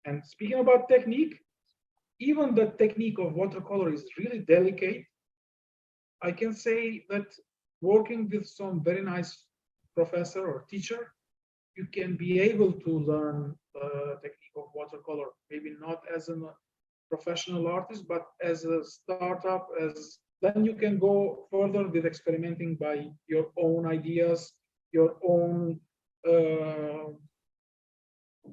And speaking about technique, even the technique of watercolor is really delicate. I can say that working with some very nice professor or teacher, you can be able to learn the technique of watercolor. Maybe not as a professional artist, but as a startup, as then you can go further with experimenting by your own ideas, your own uh,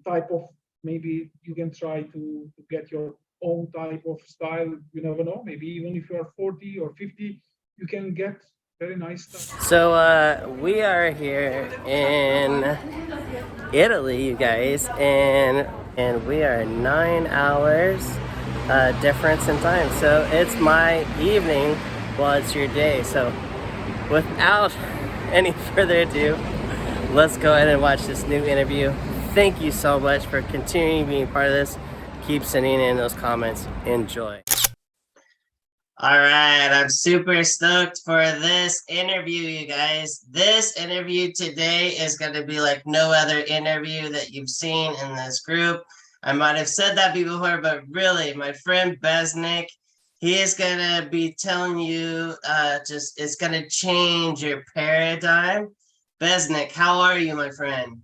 type of, maybe you can try to get your own type of style. You never know. Maybe even if you are 40 or 50, you can get very nice stuff. So we are here in Italy, you guys, and we are 9 hours difference in time. So it's my evening while it's your day. So without any further ado, let's go ahead and watch this new interview. Thank you so much for continuing being part of this. Keep sending in those comments. Enjoy. All right, I'm super stoked for this interview, you guys. This interview today is going to be like no other interview that you've seen in this group. I might have said that before, but really, my friend Besnik, he is going to be telling you it's going to change your paradigm. Besnik, how are you, my friend?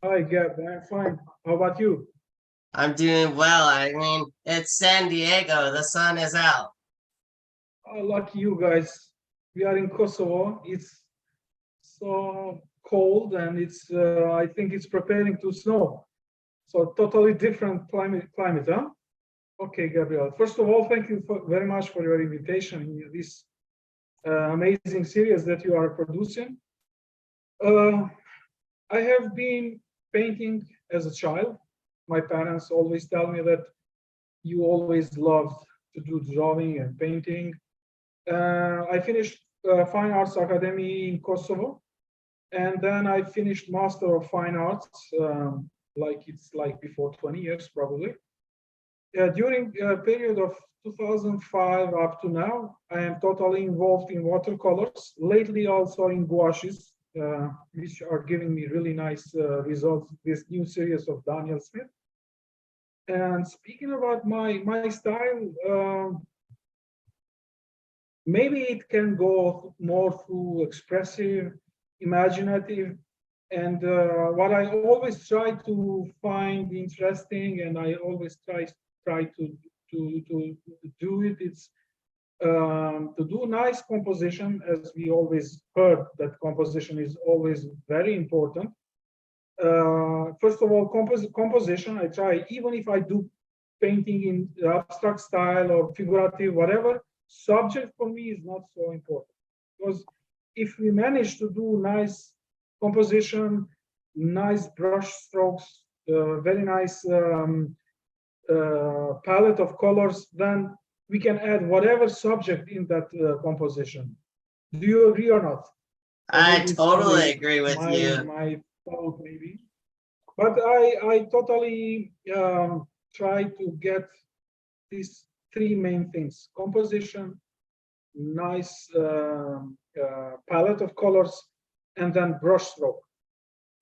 Hi, Gab. I'm fine. How about you? I'm doing well. I mean, it's San Diego. The sun is out. Oh, lucky you guys. We are in Kosovo. It's so cold, and it's I think it's preparing to snow. So totally different climate, huh? Okay, Gabriel. First of all, thank you very much for your invitation in this amazing series that you are producing. Uh, I have been painting as a child. My parents always tell me that you always loved to do drawing and painting. I finished Fine Arts Academy in Kosovo, and then I finished Master of Fine Arts, like it's like before 20 years probably. During a period of 2005 up to now, I am totally involved in watercolors, lately also in gouaches, which are giving me really nice results, this new series of Daniel Smith. And speaking about my style, maybe it can go more through expressive, imaginative, and what I always try to find interesting, and I always try to do it. It's to do nice composition, as we always heard that composition is always very important. First of all, composition. I try, even if I do painting in abstract style or figurative, whatever. Subject for me is not so important, because if we manage to do nice composition, nice brush strokes, very nice palette of colors, then we can add whatever subject in that composition. Do you agree or not? Or I maybe it's totally only agree with you. my thought, maybe. But I totally try to get these three main things: composition, nice palette of colors, and then brushstroke.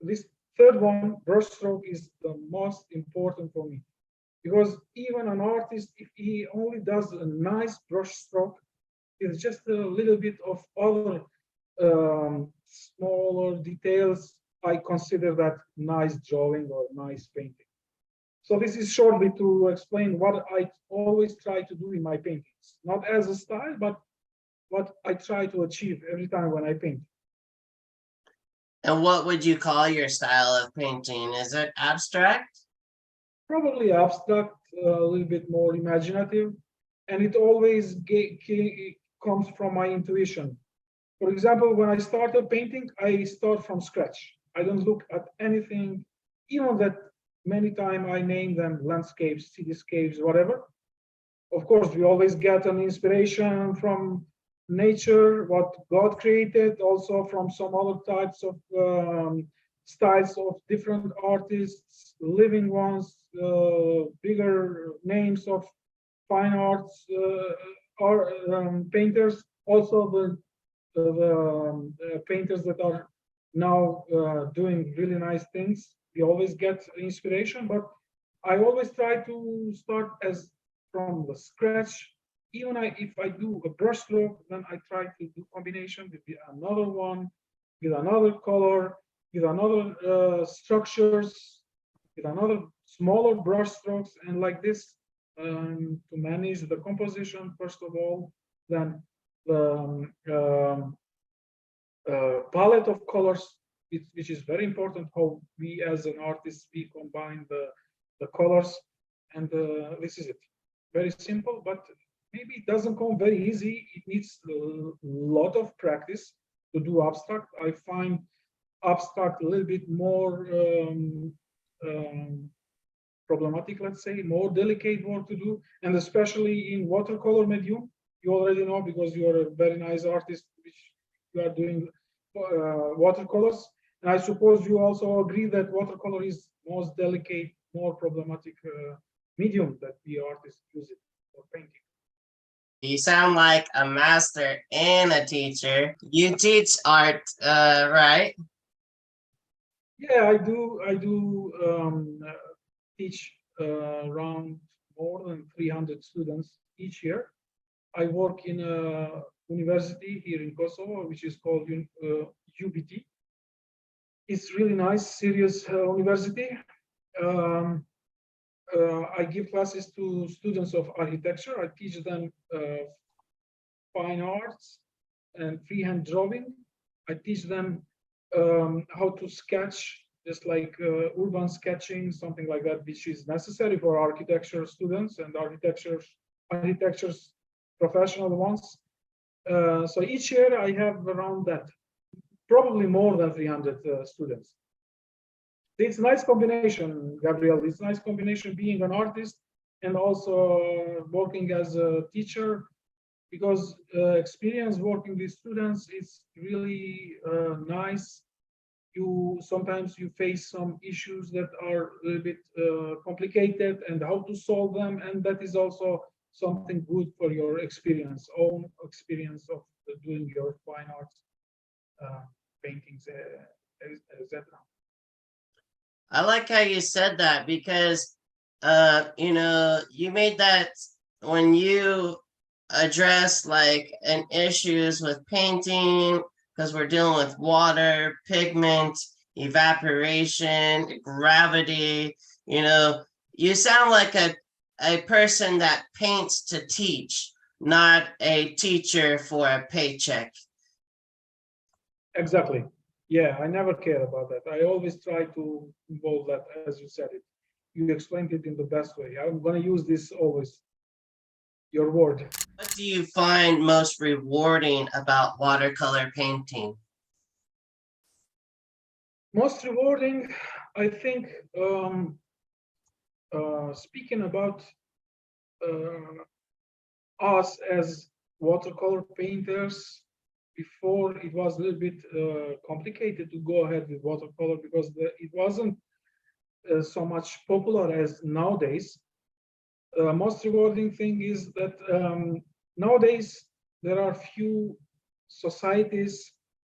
This third one, brushstroke, is the most important for me, because even an artist, if he only does a nice brushstroke, it's just a little bit of other smaller details, I consider that nice drawing or nice painting. So this is shortly to explain what I always try to do in my paintings, not as a style, but what I try to achieve every time when I paint. And what would you call your style of painting? Is it abstract? Probably abstract, a little bit more imaginative, and it always comes from my intuition. For example, when I started painting, I start from scratch. I don't look at anything, even that many times I name them landscapes, cityscapes, whatever. Of course, we always get an inspiration from nature, what God created, also from some other types of styles of different artists, living ones, bigger names of fine arts, painters, also the painters that are now doing really nice things. We always get inspiration, but I always try to start as from the scratch. Even if I do a brush stroke, then I try to do combination with another one, with another color, with another structures, with another smaller brush strokes, and like this to manage the composition first of all, then the palette of colors, which is very important. How we as an artist we combine the colors, and this is it. Very simple, but maybe it doesn't come very easy. It needs a lot of practice to do abstract. I find abstract a little bit more problematic, let's say, more delicate work to do, and especially in watercolor medium. You already know because you are a very nice artist, which you are doing watercolors. And I suppose you also agree that watercolor is most delicate, more problematic medium that the artists use it for painting. You sound like a master and a teacher. You teach art, right? Yeah, I do. I do teach around more than 300 students each year. I work in a university here in Kosovo, which is called UBT. It's really nice, serious university. I give classes to students of architecture. I teach them fine arts and freehand drawing. I teach them how to sketch, just like urban sketching, something like that, which is necessary for architecture students and architecture's professional ones. So each year I have around that, probably more than 300 students. It's a nice combination, Gabriel. It's a nice combination being an artist and also working as a teacher, because experience working with students is really nice. Sometimes you face some issues that are a little bit complicated, and how to solve them, and that is also something good for your own experience of doing your fine arts paintings, etc. I like how you said that because, you made that when you address like an issues with painting, because we're dealing with water, pigment, evaporation, gravity. You sound like a person that paints to teach, not a teacher for a paycheck. Exactly. Yeah, I never care about that. I always try to involve that, as you said it. You explained it in the best way. I'm going to use this always, your word. What do you find most rewarding about watercolor painting? Most rewarding, I think, speaking about us as watercolor painters, before it was a little bit complicated to go ahead with watercolor because it wasn't so much popular as nowadays. Most rewarding thing is that nowadays there are few societies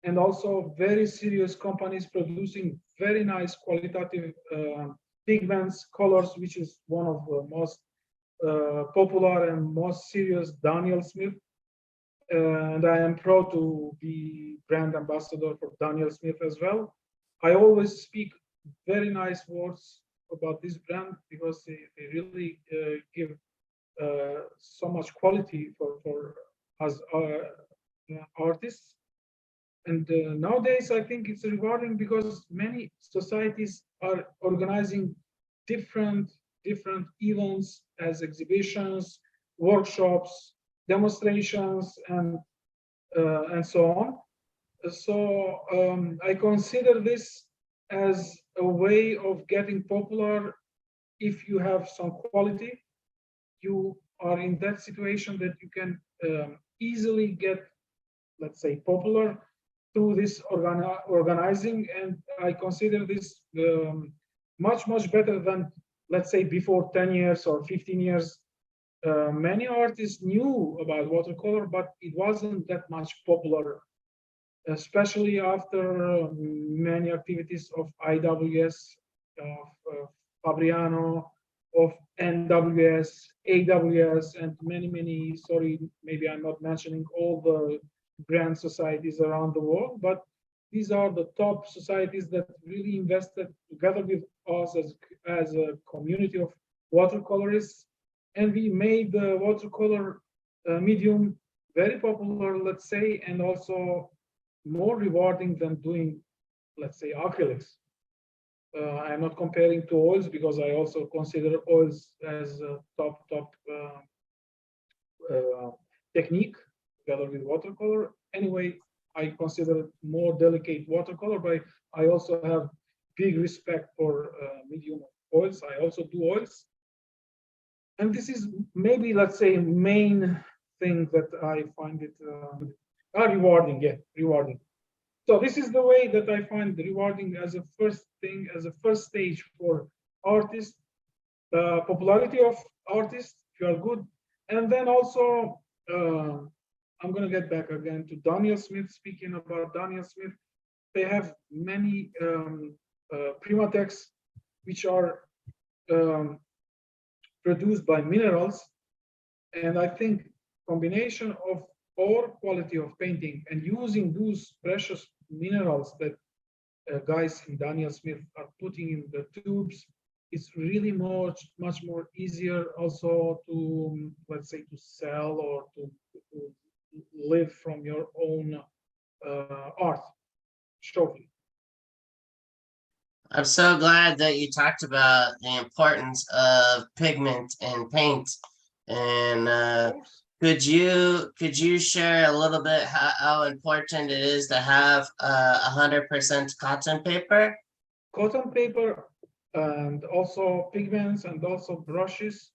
and also very serious companies producing very nice qualitative pigments, colors, which is one of the most popular and most serious, Daniel Smith. And I am proud to be brand ambassador for Daniel Smith as well. I always speak very nice words about this brand because they really give so much quality for us artists. And nowadays, I think it's rewarding because many societies are organizing different events as exhibitions, workshops, demonstrations, and so on. So I consider this as a way of getting popular. If you have some quality, you are in that situation that you can easily get, let's say, popular through this organizing. And I consider this much better than, let's say, before 10 years or 15 years. Many artists knew about watercolor, but it wasn't that much popular, especially after many activities of IWS, of Fabriano, of NWS, AWS, and many, sorry, maybe I'm not mentioning all the grand societies around the world, but these are the top societies that really invested together with us as a community of watercolorists. And we made the watercolor medium very popular, let's say, and also more rewarding than doing, let's say, acrylics. I'm not comparing to oils because I also consider oils as a top technique together with watercolor. Anyway, I consider more delicate watercolor, but I also have big respect for medium oils. I also do oils, and this is maybe, let's say, main thing that I find it rewarding. Yeah, rewarding. So this is the way that I find rewarding as a first thing, as a first stage for artists, popularity of artists, if you are good. And then also, I'm going to get back again to Daniel Smith. Speaking about Daniel Smith, they have many Primatex, which are produced by minerals. And I think combination of our quality of painting and using those precious minerals that guys in Daniel Smith are putting in the tubes, it's really much more easier also to, let's say, to sell or to live from your own art trophy. I'm so glad that you talked about the importance of pigment and paint. And could you share a little bit how important it is to have 100% cotton paper? Cotton paper and also pigments and also brushes.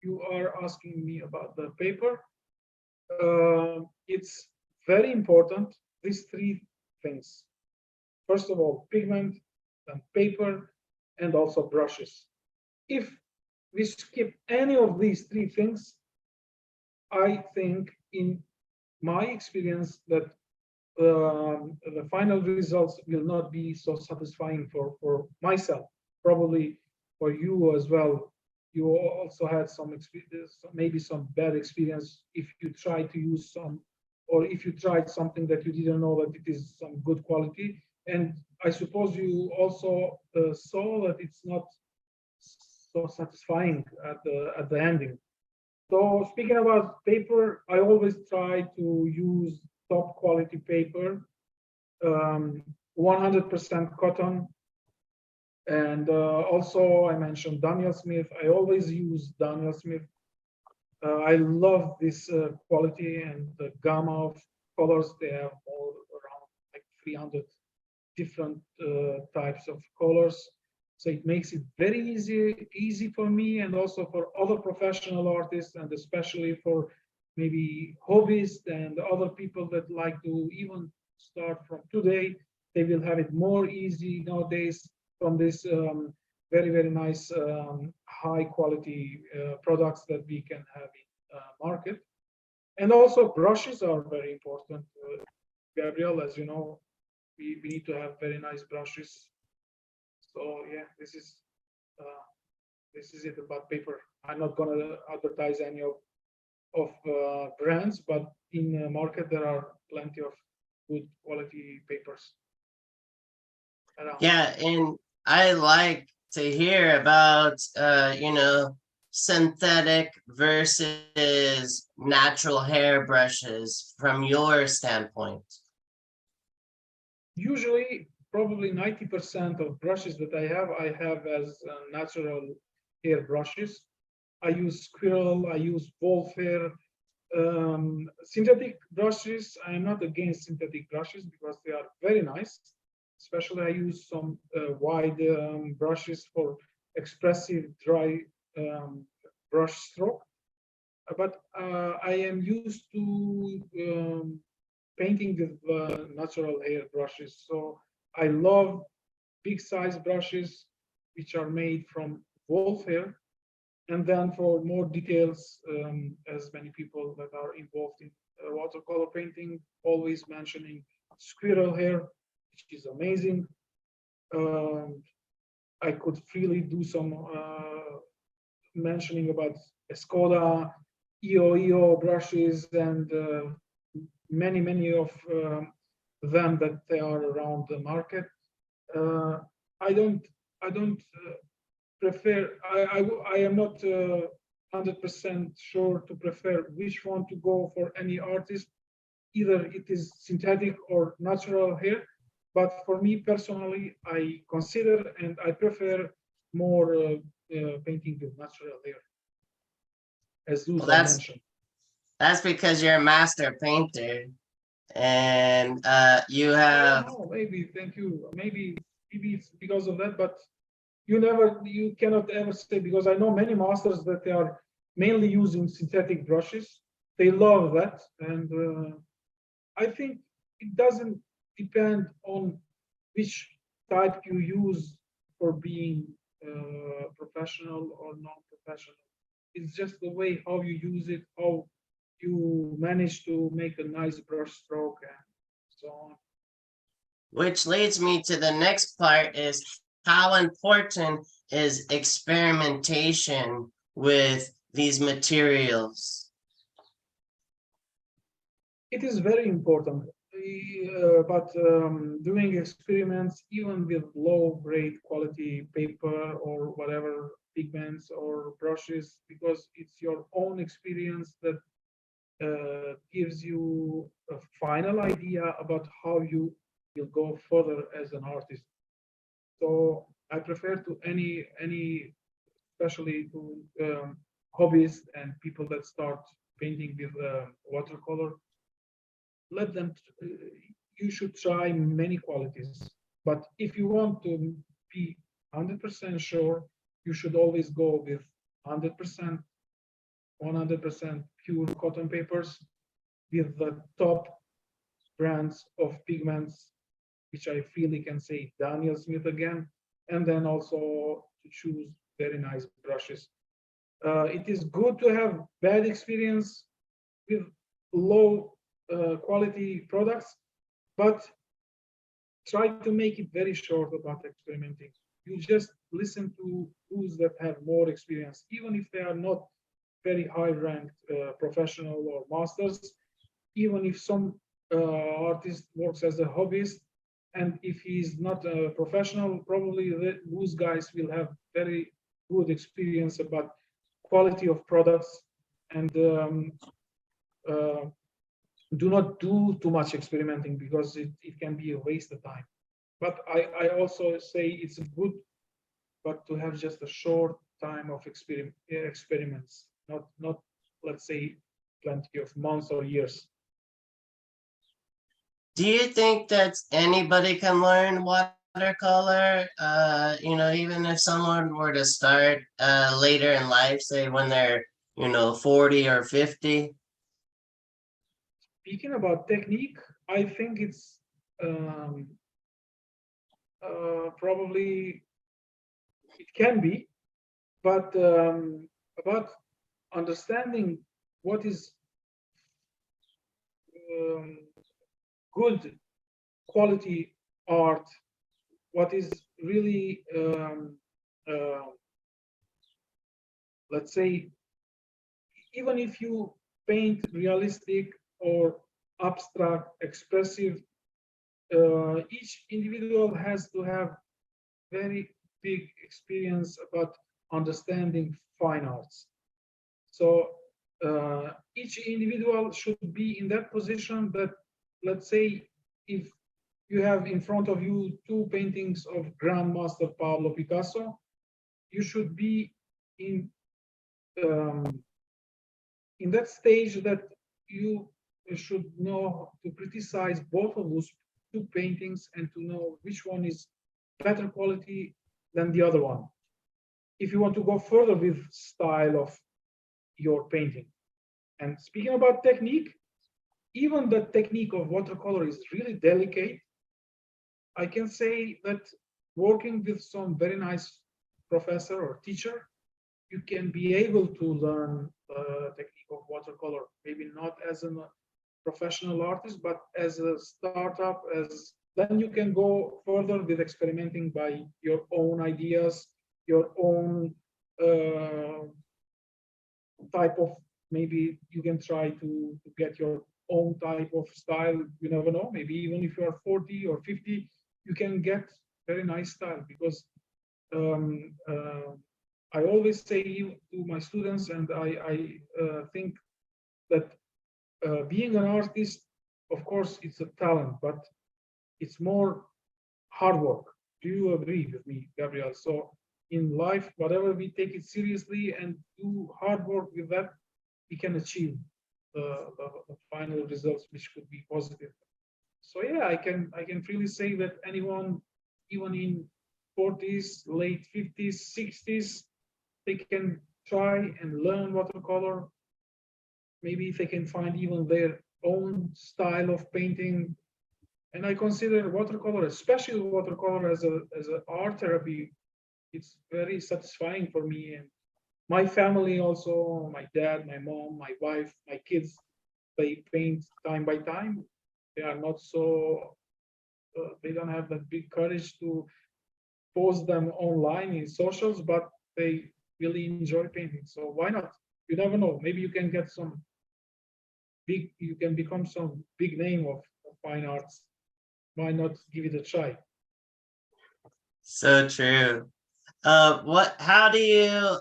You are asking me about the paper. It's very important, these three things. First of all, pigment, then paper, and also brushes. If we skip any of these three things, I think in my experience that the final results will not be so satisfying for myself, probably for you as well. You also had some experience, maybe some bad experience if you try to use some, or if you tried something that you didn't know that it is some good quality. And I suppose you also saw that it's not so satisfying at the ending. So speaking about paper, I always try to use top quality paper, 100% cotton. And also I mentioned Daniel Smith. I always use Daniel Smith. I love this quality and the gamma of colors. They have all around like 300 different types of colors. So it makes it very easy for me and also for other professional artists, and especially for maybe hobbyists and other people that like to even start from today. They will have it more easy nowadays from this very nice high quality products that we can have in market. And also brushes are very important. Gabriel, as you know, we need to have very nice brushes. So yeah, this is it about paper. I'm not going to advertise any of brands, but in the market there are plenty of good quality papers around. Yeah, and I like to hear about synthetic versus natural hair brushes from your standpoint. Usually, probably 90% of brushes that I have as natural hair brushes. I use squirrel, I use wolf hair. Synthetic brushes, I'm not against synthetic brushes because they are very nice. Especially I use some wide brushes for expressive dry brush stroke. But I am used to painting with natural hair brushes. So I love big size brushes, which are made from wolf hair. And then for more details, as many people that are involved in watercolor painting, always mentioning squirrel hair, which is amazing. I could freely do some mentioning about Skoda, EO brushes, and many of them that they are around the market. I don't prefer. I am not 100% sure to prefer which one to go for any artist. Either it is synthetic or natural hair, but for me personally, I consider and I prefer more painting with natural hair, as Well, Luza mentioned. that's because you're a master painter, and you I have. don't know, maybe, thank you. Maybe it's because of that, but you cannot ever say, because I know many masters that they are mainly using synthetic brushes. They love that, and I think it doesn't depend on which type you use for being professional or non-professional. It's just the way how you use it, how you manage to make a nice brush stroke and so on. Which leads me to the next part is how important is experimentation with these materials? It is very important, but doing experiments even with low grade quality paper or whatever pigments or brushes, because it's your own experience that gives you a final idea about how you will go further as an artist. So I prefer to any especially to hobbyists and people that start painting with watercolor. Let them. You should try many qualities, but if you want to be 100% sure, you should always go with 100%, 100% pure cotton papers with the top brands of pigments, which I freely can say Daniel Smith again, and then also to choose very nice brushes. It is good to have bad experience with low quality products, but try to make it very short about experimenting. You just listen to those that have more experience, even if they are not very high ranked professional or masters, even if some artist works as a hobbyist, and if he's not a professional, probably those guys will have very good experience about quality of products, and uh, do not do too much experimenting, because it can be a waste of time. But I also say it's good, but to have just a short time of experiments, not let's say plenty of months or years. Do you think that anybody can learn watercolor? Even if someone were to start later in life, say when they're 40 or 50. Speaking about technique, I think it's probably it can be, but about understanding what is um, good quality art, what is really uh, let's say, even if you paint realistic or abstract expressive, each individual has to have very big experience about understanding fine arts. So each individual should be in that position that, let's say, if you have in front of you two paintings of Grandmaster Pablo Picasso, you should be um, in that stage that you should know to criticize both of those two paintings and to know which one is better quality than the other one, if you want to go further with style of your painting. And speaking about technique, even the technique of watercolor is really delicate. I can say that working with some very nice professor or teacher, you can be able to learn the technique of watercolor, maybe not as a professional artist, but as a startup, as then you can go further with experimenting by your own ideas, your own type of, maybe you can try to get your own type of style. You never know. Maybe even if you are 40 or 50, you can get very nice style, because um, uh, I always say to my students, and I think that being an artist, of course, it's a talent, but it's more hard work. Do you agree with me, Gabriel? So in life, whatever we take it seriously and do hard work with that, we can achieve the final results, which could be positive. So yeah, I can freely say that anyone, even in 40s, late 50s, 60s, they can try and learn watercolor. Maybe if they can find even their own style of painting. And I consider watercolor, especially watercolor, as a art therapy. It's very satisfying for me and my family also. My dad, my mom, my wife, my kids, they paint time by time. They are not so they don't have that big courage to post them online in socials, but they really enjoy painting. So why not? You never know. Maybe you can get some big. You can become some big name of fine arts. Why not give it a try? So true. How do you,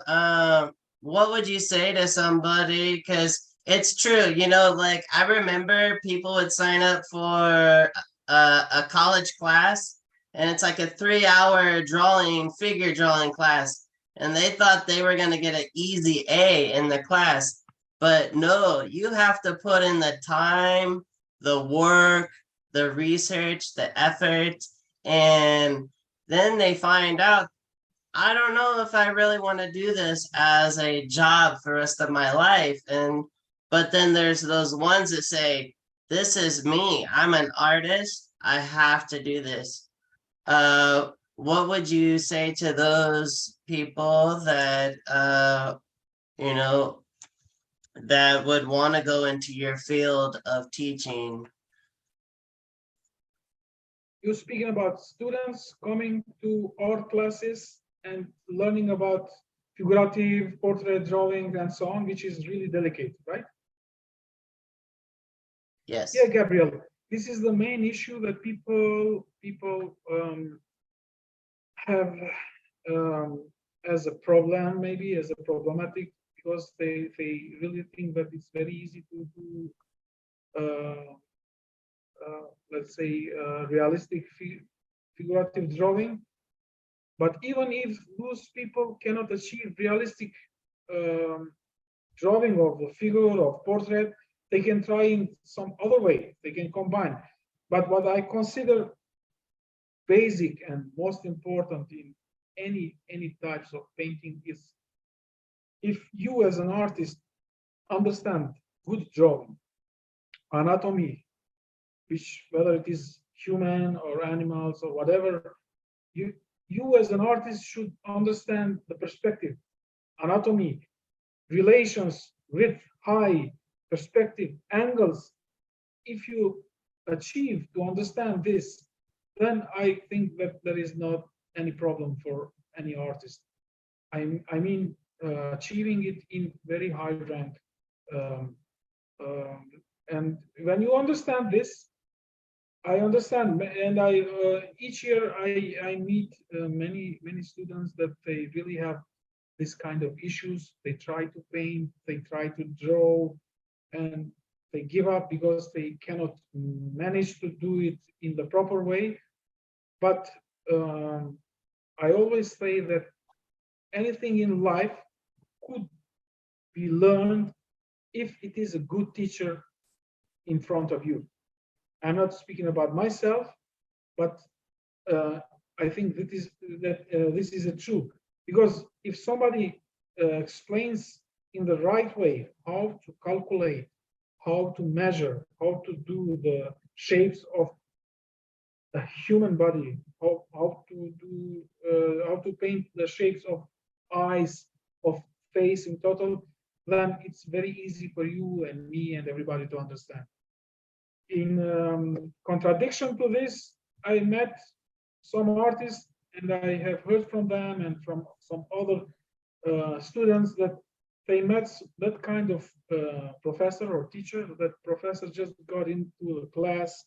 what would you say to somebody? Because it's true, like I remember people would sign up for a college class, and it's like a 3 hour figure drawing class, and they thought they were going to get an easy A in the class. But no, you have to put in the time, the work, the research, the effort, and then they find out, I don't know if I really want to do this as a job for the rest of my life. But then there's those ones that say, this is me. I'm an artist. I have to do this. What would you say to those people that, you know, that would want to go into your field of teaching? You're speaking about students coming to art classes and learning about figurative portrait drawing and so on, which is really delicate, right? Yes. Yeah, Gabriel, this is the main issue that people have as a problem, maybe as a problematic, because they really think that it's very easy to do, uh, let's say, realistic figurative drawing. But even if those people cannot achieve realistic um, drawing of the figure of portrait, they can try in some other way. They can combine. But what I consider basic and most important in any types of painting is, if you as an artist understand good drawing, anatomy, which whether it is human or animals or whatever, you you as an artist should understand the perspective, anatomy, relations, width, height, perspective, angles. If you achieve to understand this, then I think that there is not any problem for any artist. I mean, achieving it in very high rank. Um, um, and when you understand this, I understand, and I each year I meet many students that they really have this kind of issues. They try to paint, they try to draw, and they give up because they cannot manage to do it in the proper way. But I always say that anything in life could be learned if it is a good teacher in front of you. I'm not speaking about myself, but uh, I think this is a true, because if somebody explains in the right way how to calculate, how to measure, how to do the shapes of a human body, how to paint the shapes of eyes, of face in total, then it's very easy for you and me and everybody to understand. In contradiction to this, I met some artists and I have heard from them and from some other students that they met that kind of professor or teacher. That professor just got into a class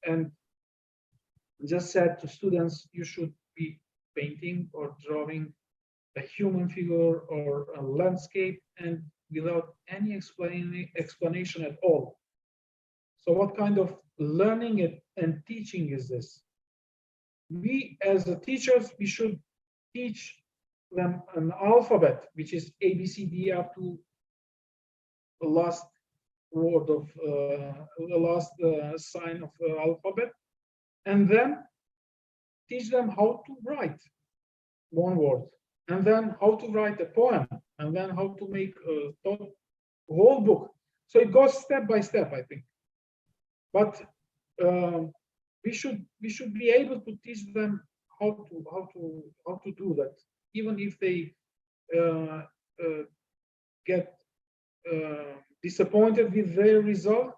and just said to students, you should be painting or drawing a human figure or a landscape, and without any explanation at all. So what kind of learning and teaching is this? We as the teachers, we should teach them an alphabet, which is A, B, C, D up to the last word of the last sign of the alphabet, and then teach them how to write one word, and then how to write a poem, and then how to make a whole book. So it goes step by step, I think. But we should be able to teach them how to do that, even if they get disappointed with their result.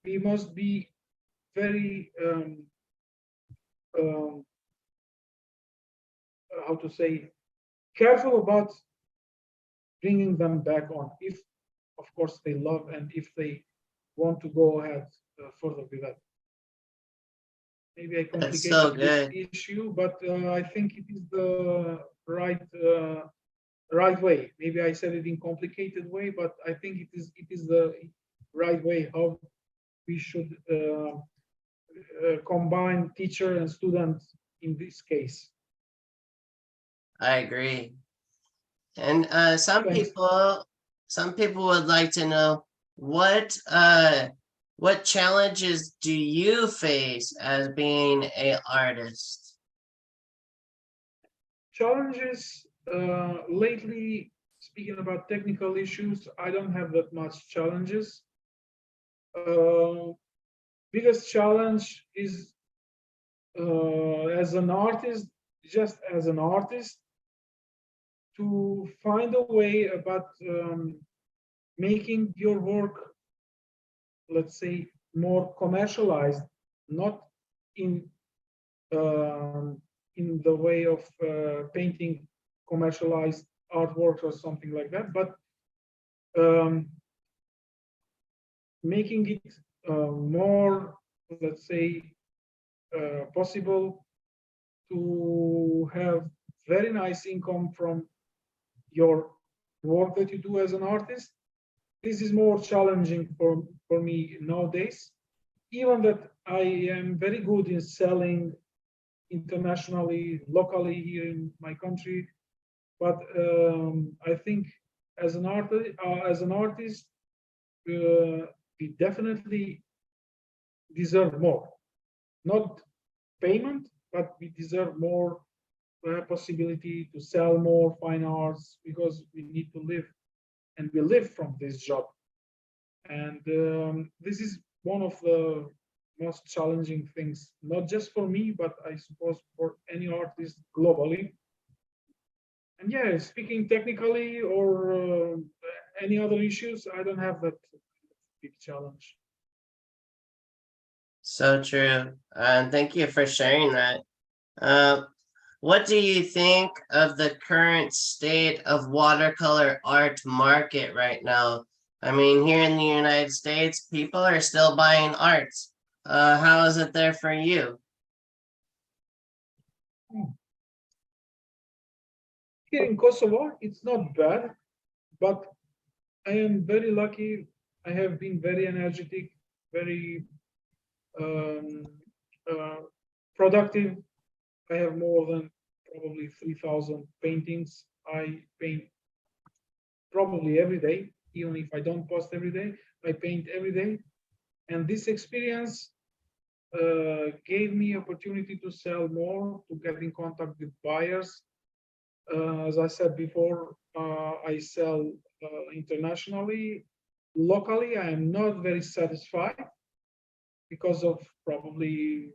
We must be very how to say, careful about bringing them back on, if of course they love and if they want to go ahead further with that. Maybe I That's so complicated good. this issue, but I think it is the right way. Maybe I said it in complicated way, but I think it is the right way how we should combine teacher and student in this case. I agree. And some Thanks. people would like to know what challenges do you face as being an artist? Challenges lately, speaking about technical issues, I don't have that much challenges. Biggest challenge is as an artist, just as an artist, to find a way about making your work, let's say, more commercialized, not in the way of painting commercialized artworks or something like that, but making it more, let's say, possible to have very nice income from your work that you do as an artist. This is more challenging for me nowadays, even that I am very good in selling internationally, locally here in my country. But I think as an artist, we definitely deserve more. Not payment, but we deserve more possibility to sell more fine arts, because we need to live, and we live from this job. And this is one of the most challenging things, not just for me, but I suppose for any artist globally. And yeah, speaking technically or any other issues, I don't have that big challenge. So true. And thank you for sharing that. What do you think of the current state of watercolor art market right now? I mean, here in the United States, people are still buying art. How is it there for you? Here in Kosovo, it's not bad, but I am very lucky. I have been very energetic, very um, uh, productive. I have more than probably 3,000 paintings. I paint probably every day, even if I don't post every day. I paint every day, and this experience gave me opportunity to sell more, to get in contact with buyers. As I said before, I sell internationally. Locally, I am not very satisfied because of probably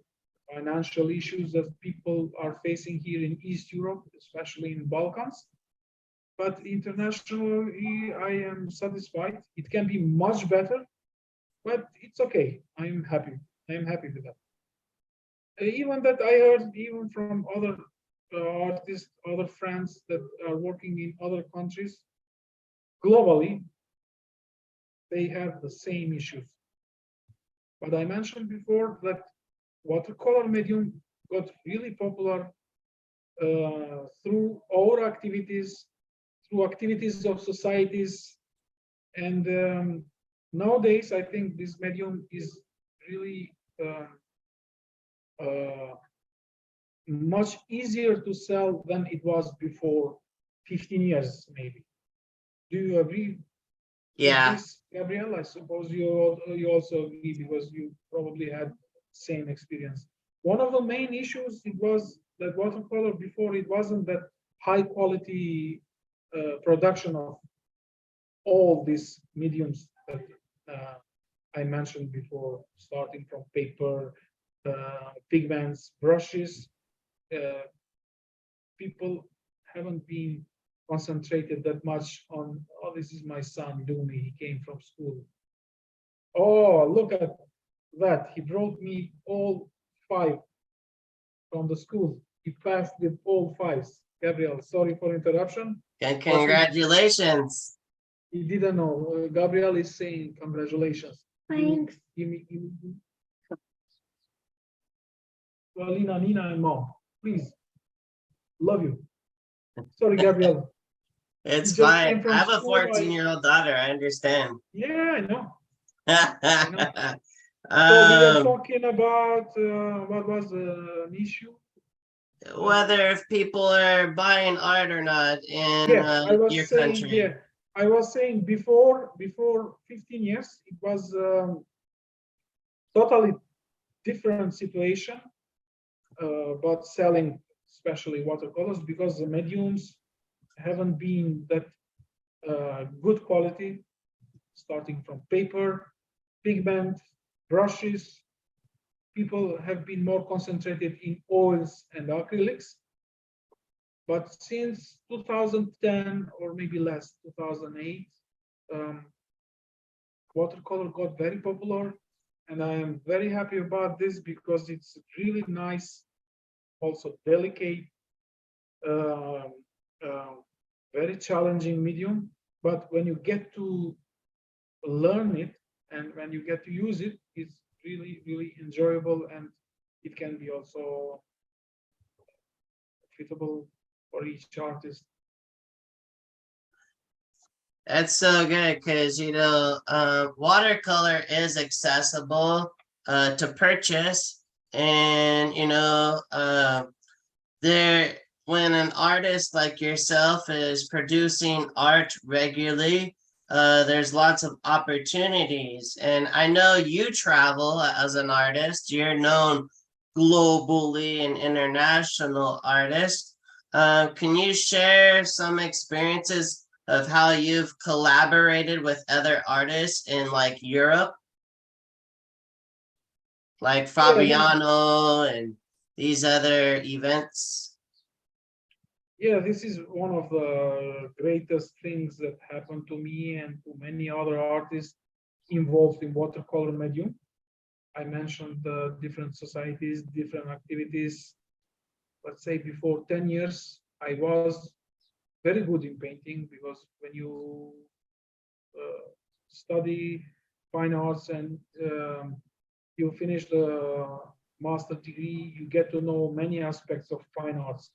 financial issues that people are facing here in East Europe, especially in Balkans. But internationally, I am satisfied. It can be much better, but it's okay. I am happy. I am happy with that. Even that I heard even from other artists, other friends that are working in other countries, globally, they have the same issues. But I mentioned before that watercolor medium got really popular through our activities, through activities of societies. And nowadays, I think this medium is really much easier to sell than it was before 15 years, maybe. Do you agree with Yeah. this, Gabriel? I suppose you also agree because you probably had same experience. One of the main issues it was that watercolor before it wasn't that high quality production of all these mediums that I mentioned before, starting from paper, pigments, brushes. People haven't been concentrated that much on, oh, this is my son, Dumi, he came from school. Oh, look at that. He brought me all 5 from the school. He passed with all 5s. Gabriel, sorry for interruption. And congratulations. He didn't know. Gabriel is saying congratulations. Thanks. Give me. Well, Lina, Nina, and mom, please. Love you. Sorry, Gabriel. It's You just fine. came from I have a school, 14-year-old daughter. I understand. Yeah, I know. So we were talking about what was an issue? Whether if people are buying art or not in Yeah, I was your saying, country. yeah, I was saying before 15 years, it was totally different situation, but selling especially watercolors because the mediums haven't been that good quality, starting from paper, pigment, brushes. People have been more concentrated in oils and acrylics. But since 2010 or maybe less, 2008, watercolor got very popular. And I am very happy about this because it's really nice, also delicate, uh, very challenging medium. But when you get to learn it and when you get to use it, it's really, really enjoyable, and it can be also suitable for each artist. That's so good because watercolor is accessible to purchase, and there when an artist like yourself is producing art regularly, there's lots of opportunities. And I know you travel as an artist. You're known globally and international artist. Can you share some experiences of how you've collaborated with other artists in like Europe? Like Fabiano and these other events? Yeah, this is one of the greatest things that happened to me and to many other artists involved in watercolor medium. I mentioned the different societies, different activities. Let's say before 10 years, I was very good in painting because when you study fine arts and you finish the master degree, you get to know many aspects of fine arts.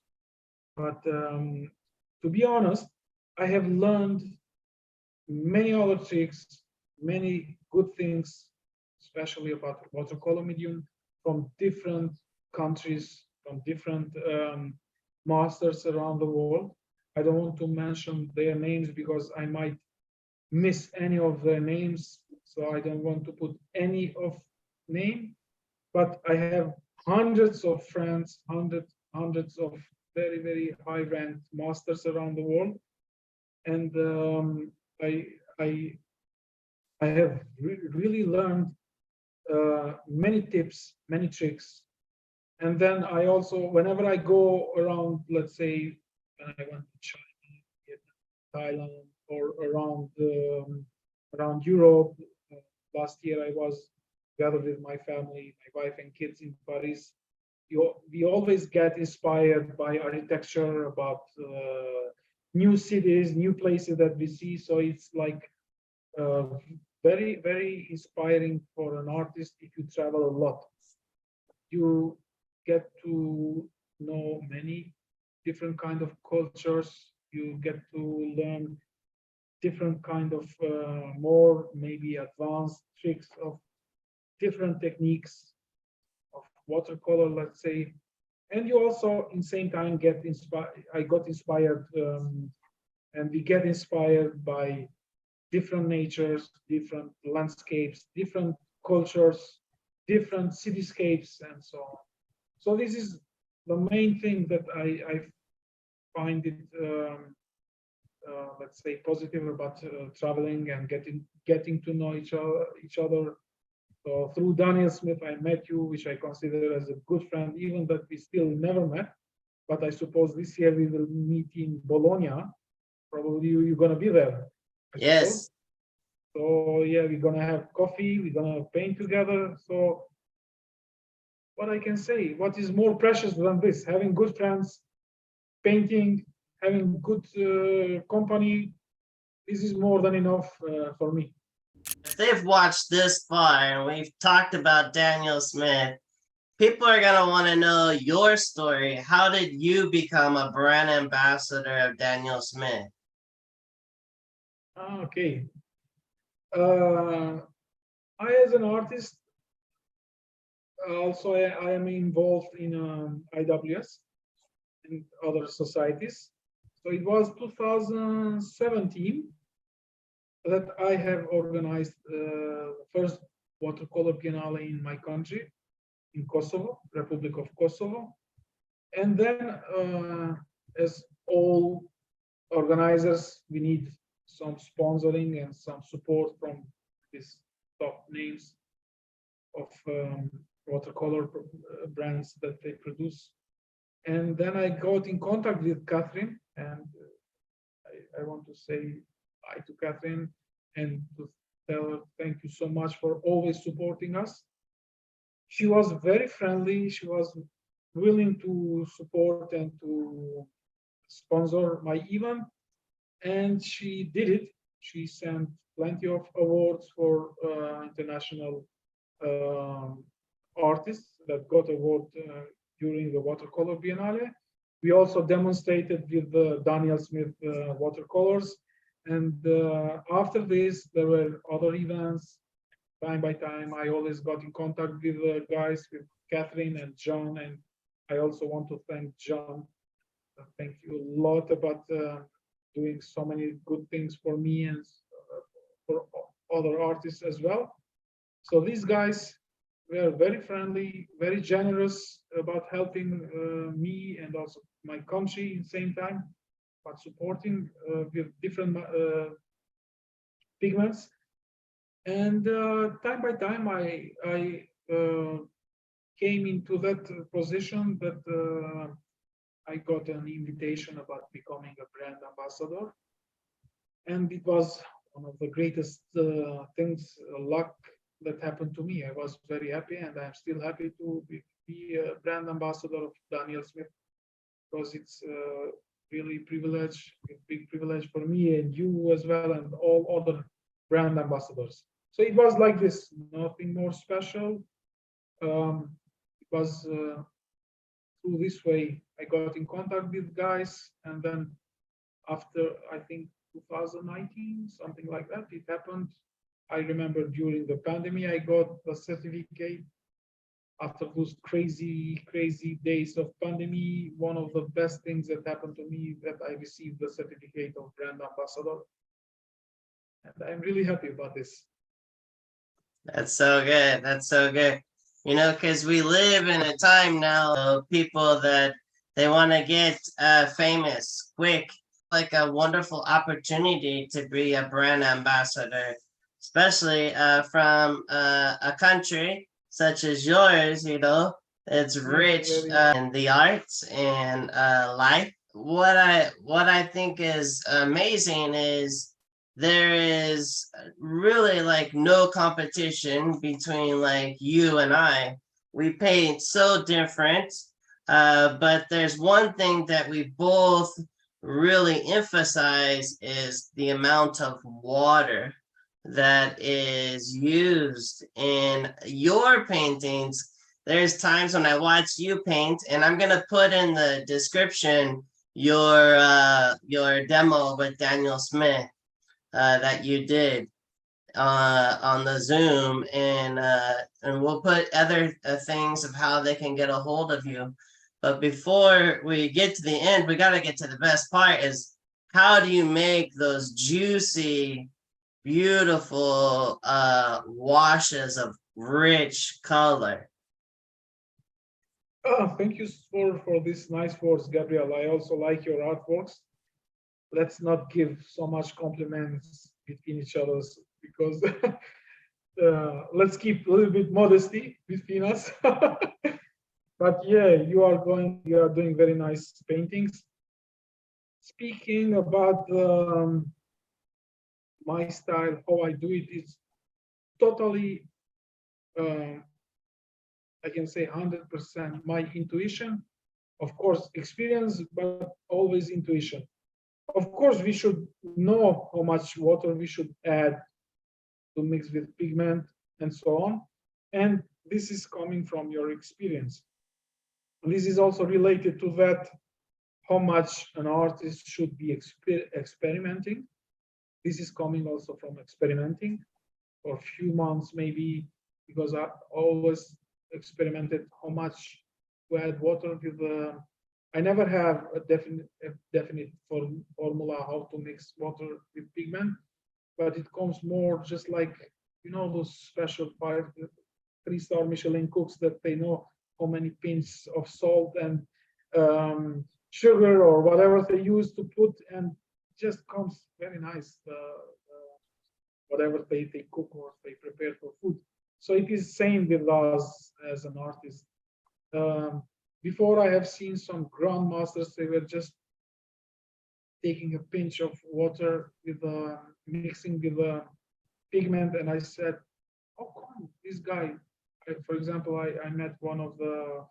But to be honest, I have learned many other tricks, many good things, especially about watercolor medium from different countries, from different masters around the world. I don't want to mention their names because I might miss any of their names, so I don't want to put any of name. But I have hundreds of friends, hundreds of very, very high-ranked masters around the world, and I have really learned many tips, many tricks, and then I also, whenever I go around, let's say when I went to China, Vietnam, Thailand, or around Europe. Last year, I was gathered with my family, my wife and kids in Paris. We always get inspired by architecture, about new cities, new places that we see. So it's like uh, very, very inspiring for an artist if you travel a lot. You get to know many different kind of cultures. You get to learn different kind of more maybe advanced tricks of different techniques of watercolor, let's say. And you also in same time get inspired. I got inspired, and we get inspired by different natures, different landscapes, different cultures, different cityscapes, and so on. So this is the main thing that I find it, let's say, positive about traveling and getting to know each other. So through Daniel Smith, I met you, which I consider as a good friend, even that we still never met. But I suppose this year we will meet in Bologna. Probably you're gonna be there. I Yes. suppose. So yeah, we're gonna have coffee. We're gonna paint together. So what I can say, what is more precious than this? Having good friends, painting, having good company. This is more than enough for me. If they've watched this far and we've talked about Daniel Smith, people are going to want to know your story. How did you become a brand ambassador of Daniel Smith? Okay. I, as an artist, also I am involved in IWS and other societies. So it was 2017 that I have organized the first watercolor biennale in my country, in Kosovo, Republic of Kosovo. And then, as all organizers, we need some sponsoring and some support from these top names of watercolor brands that they produce. And then I got in contact with Catherine, and I want to say hi to Catherine and to tell her thank you so much for always supporting us. She was very friendly. She was willing to support and to sponsor my event, and she did it. She sent plenty of awards for international artists that got award during the watercolor biennale. We also demonstrated with the Daniel Smith watercolors, and after this there were other events. Time by time I always got in contact with the guys, with Catherine and John, and I also want to thank John. Thank you a lot about doing so many good things for me and for other artists as well. So these guys were very friendly, very generous about helping me and also my country in the same time, but supporting with different pigments. And time by time, I came into that position that I got an invitation about becoming a brand ambassador, and it was one of the greatest things, luck that happened to me. I was very happy, and I'm still happy to be a brand ambassador of Daniel Smith, because it's really privilege, a big privilege for me and you as well, and all other brand ambassadors. So it was like this, nothing more special. It was through this way I got in contact with guys, and then after I think 2019, something like that, it happened. I remember during the pandemic, I got the certificate. After those crazy days of pandemic, one of the best things that happened to me that I received the certificate of brand ambassador, and I'm really happy about this. That's so good. That's so good. You know, because we live in a time now of people that they want to get famous quick, like a wonderful opportunity to be a brand ambassador, especially from a country such as yours, you know, it's rich in the arts and life. What I think is amazing is there is really like no competition between like you and I. We paint so different, but there's one thing that we both really emphasize is the amount of water that is used in your paintings. There's times when I watch you paint, and I'm gonna put in the description your demo with Daniel Smith that you did on the Zoom, and we'll put other things of how they can get a hold of you. But before we get to the end, we got to get to the best part: is how do you make those juicy, beautiful washes of rich color? Oh, thank you for these nice words, Gabriel. I also like your artworks. Let's not give so much compliments between each others because let's keep a little bit modesty between us. But yeah, you are doing very nice paintings. Speaking about my style, how I do it is totally, I can say 100% my intuition. Of course, experience, but always intuition. Of course, we should know how much water we should add to mix with pigment and so on. And this is coming from your experience. And this is also related to that, how much an artist should be experimenting. This is coming also from experimenting for a few months, maybe, because I always experimented how much to add water with the. I never have a definite formula how to mix water with pigment, but it comes more just like, those special 3-star Michelin cooks that they know how many pinch of salt and sugar or whatever they use to put, and just comes very nice. Whatever they cook or they prepare for food. So it is same with us as an artist. Before I have seen some grandmasters, they were just taking a pinch of water with mixing with pigment, and I said, "Oh, come, this guy." For example, I met one of the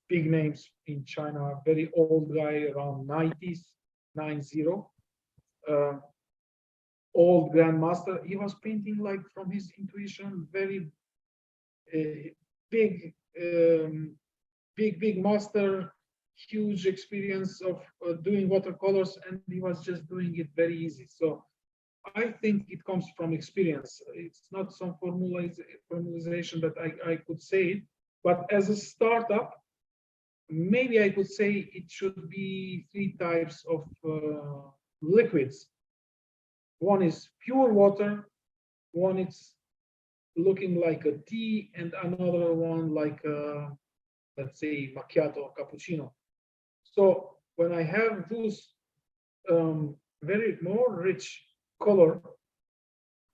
big names in China, a very old guy around 90s, 90. Old grandmaster. He was painting like from his intuition, very big, big master, huge experience of doing watercolors, and he was just doing it very easy. So I think it comes from experience. It's not some formalization that I could say it, but as a startup, maybe I could say it should be 3 types of liquids. One is pure water, one is looking like a tea, and another one like let's say macchiato or cappuccino. So when I have those very more rich color,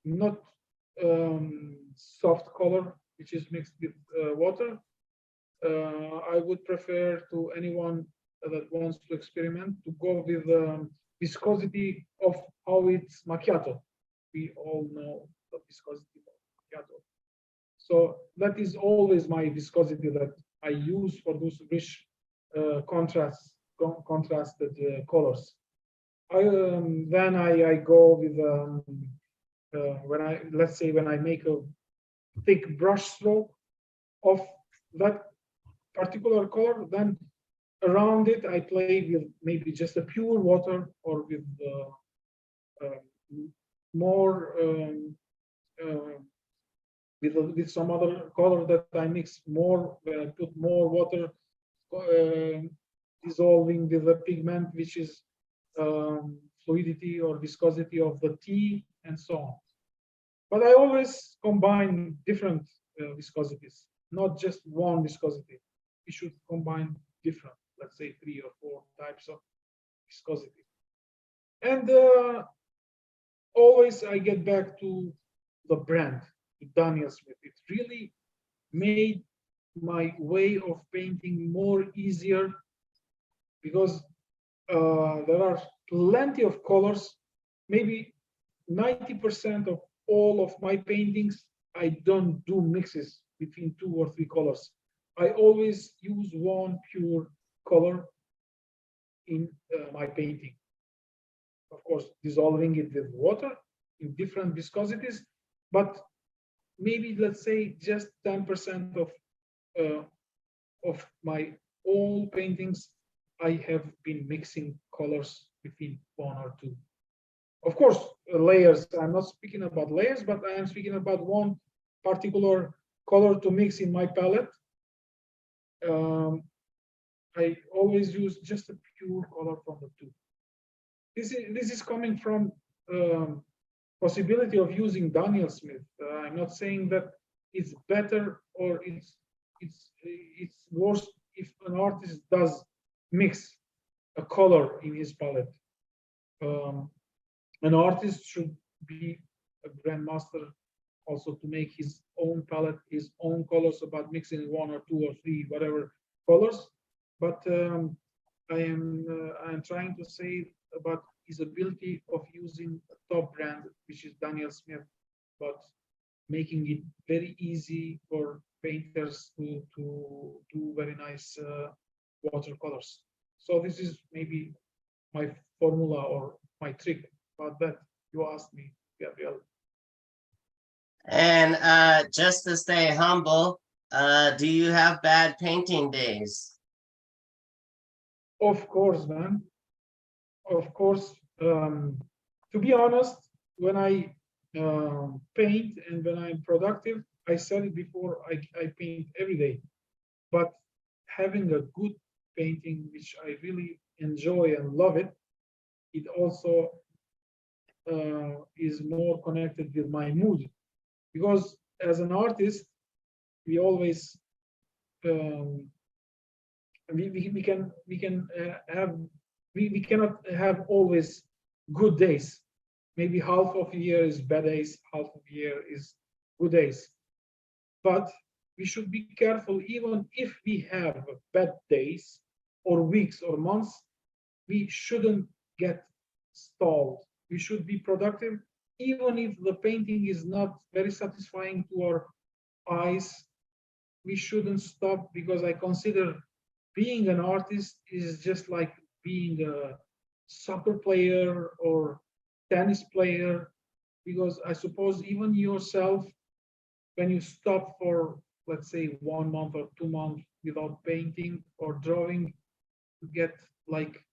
not soft color, which is mixed with water, I would prefer to anyone that wants to experiment to go with viscosity of how it's macchiato. We all know the viscosity of macchiato. So that is always my viscosity that I use for those rich contrasted colors. Then I go with let's say when I make a thick brush stroke of that particular color, then around it I play with maybe just a pure water or with more with some other color that I mix more, when I put more water dissolving with the pigment, which is fluidity or viscosity of the tea and so on. But I always combine different viscosities, not just one viscosity. We should combine different, let's say 3 or 4 types of viscosity. And always I get back to the brand, to Daniel Smith. It really made my way of painting more easier, because there are plenty of colors. Maybe 90% of all of my paintings, I don't do mixes between 2 or 3 colors. I always use one pure color, in my painting. Of course, dissolving it with water in different viscosities, but maybe let's say just 10% of my all paintings, I have been mixing colors between one or two. Of course, layers. I'm not speaking about layers, but I am speaking about one particular color to mix in my palette. I always use just a pure color from the two. This is coming from possibility of using Daniel Smith. I'm not saying that it's better or it's worse if an artist does mix a color in his palette. An artist should be a grandmaster also to make his own palette, his own colors, about mixing one or two or three, whatever colors. But I am trying to say about his ability of using a top brand, which is Daniel Smith, but making it very easy for painters to do very nice watercolors. So this is maybe my formula or my trick about that you asked me, Gabriel. And just to stay humble, do you have bad painting days? Of course, man. Of course. To be honest, when I paint and when I'm productive, I said it before, I paint every day. But having a good painting, which I really enjoy and love it, it also is more connected with my mood. Because as an artist, we always we can have we cannot have always good days. Maybe half of the year is bad days, half of the year is good days. But we should be careful, even if we have bad days or weeks or months, we shouldn't get stalled. We should be productive, even if the painting is not very satisfying to our eyes. We shouldn't stop, because I consider being an artist is just like being a soccer player or tennis player, because I suppose even yourself, when you stop for, let's say, 1 month or 2 months without painting or drawing, you get like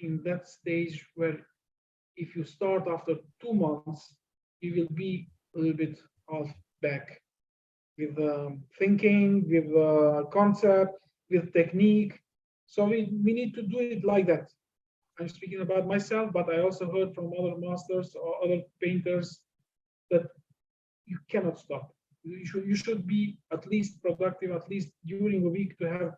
in that stage where if you start after 2 months, you will be a little bit off back with thinking, with concept, with technique. So we need to do it like that. I'm speaking about myself, but I also heard from other masters or other painters that you cannot stop. You should be at least productive, at least during a week, to have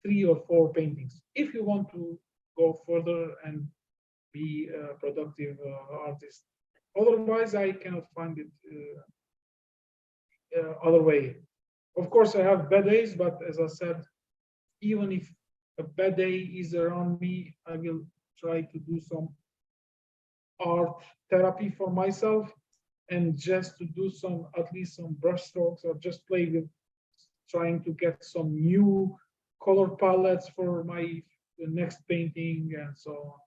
3 or 4 paintings if you want to go further and be a productive artist. Otherwise, I cannot find it other way. Of course, I have bad days, but as I said, even if a bad day is around me, I will try to do some art therapy for myself, and just to do some, at least some brush strokes, or just play with trying to get some new color palettes for my next painting and so on.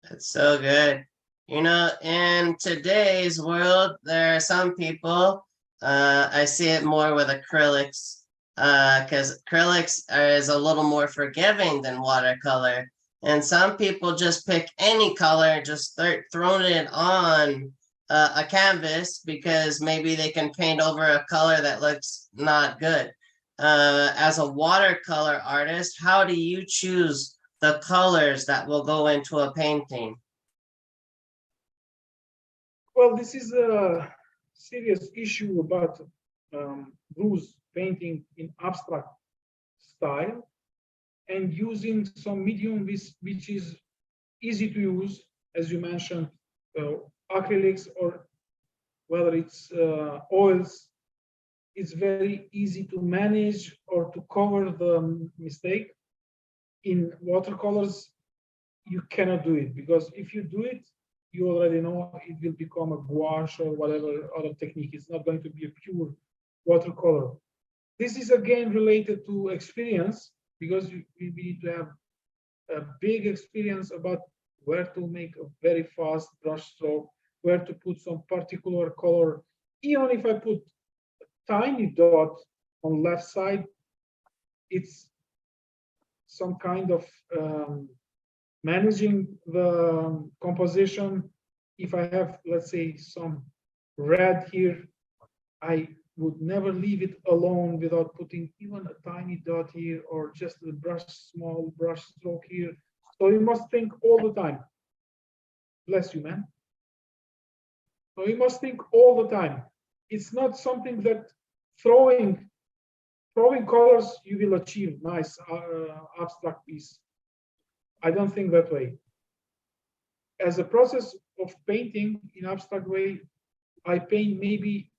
That's so good. You know, in today's world, there are some people, I see it more with acrylics, because acrylics is a little more forgiving than watercolor. And some people just pick any color and just start throwing it on a canvas because maybe they can paint over a color that looks not good. As a watercolor artist, how do you choose the colors that will go into a painting? Well, this is a serious issue about Bruce painting in abstract style and using some medium which is easy to use, as you mentioned, acrylics, or whether it's oils. It's very easy to manage or to cover the mistake. In watercolors, you cannot do it, because if you do it, you already know it will become a gouache or whatever other technique. It's not going to be a pure watercolor. This is again related to experience, because we need to have a big experience about where to make a very fast brush stroke, where to put some particular color. Even if I put a tiny dot on left side, it's some kind of managing the composition. If I have, let's say, some red here, I would never leave it alone without putting even a tiny dot here or just a brush, small brush stroke here. So you must think all the time. Bless you, man. So you must think all the time. It's not something that throwing colors you will achieve nice abstract piece. I don't think that way. As a process of painting in abstract way, I paint maybe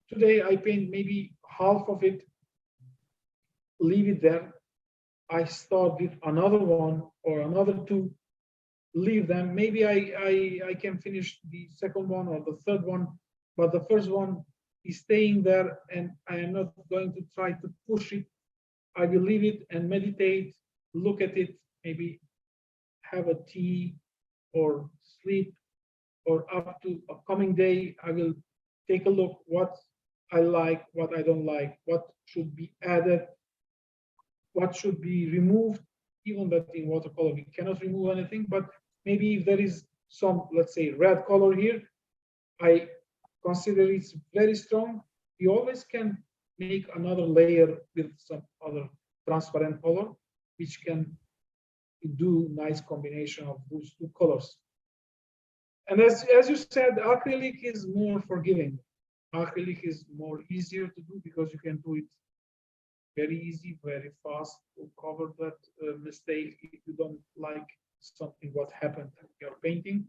today I paint maybe half of it, leave it there. I start with another one or another two, leave them. Maybe I can finish the second one or the third one, but the first one is staying there, and I am not going to try to push it. I will leave it and meditate, look at it, maybe have a tea or sleep, or up to a coming day, I will take a look what I like, what I don't like, what should be added, what should be removed. Even that in watercolor we cannot remove anything, but maybe if there is some, let's say, red color here, I consider it's very strong. We always can make another layer with some other transparent color, which can do nice combination of those two colors. And as you said, acrylic is more forgiving. Acrylic is more easier to do because you can do it very easy, very fast to cover that mistake if you don't like something what happened in your painting.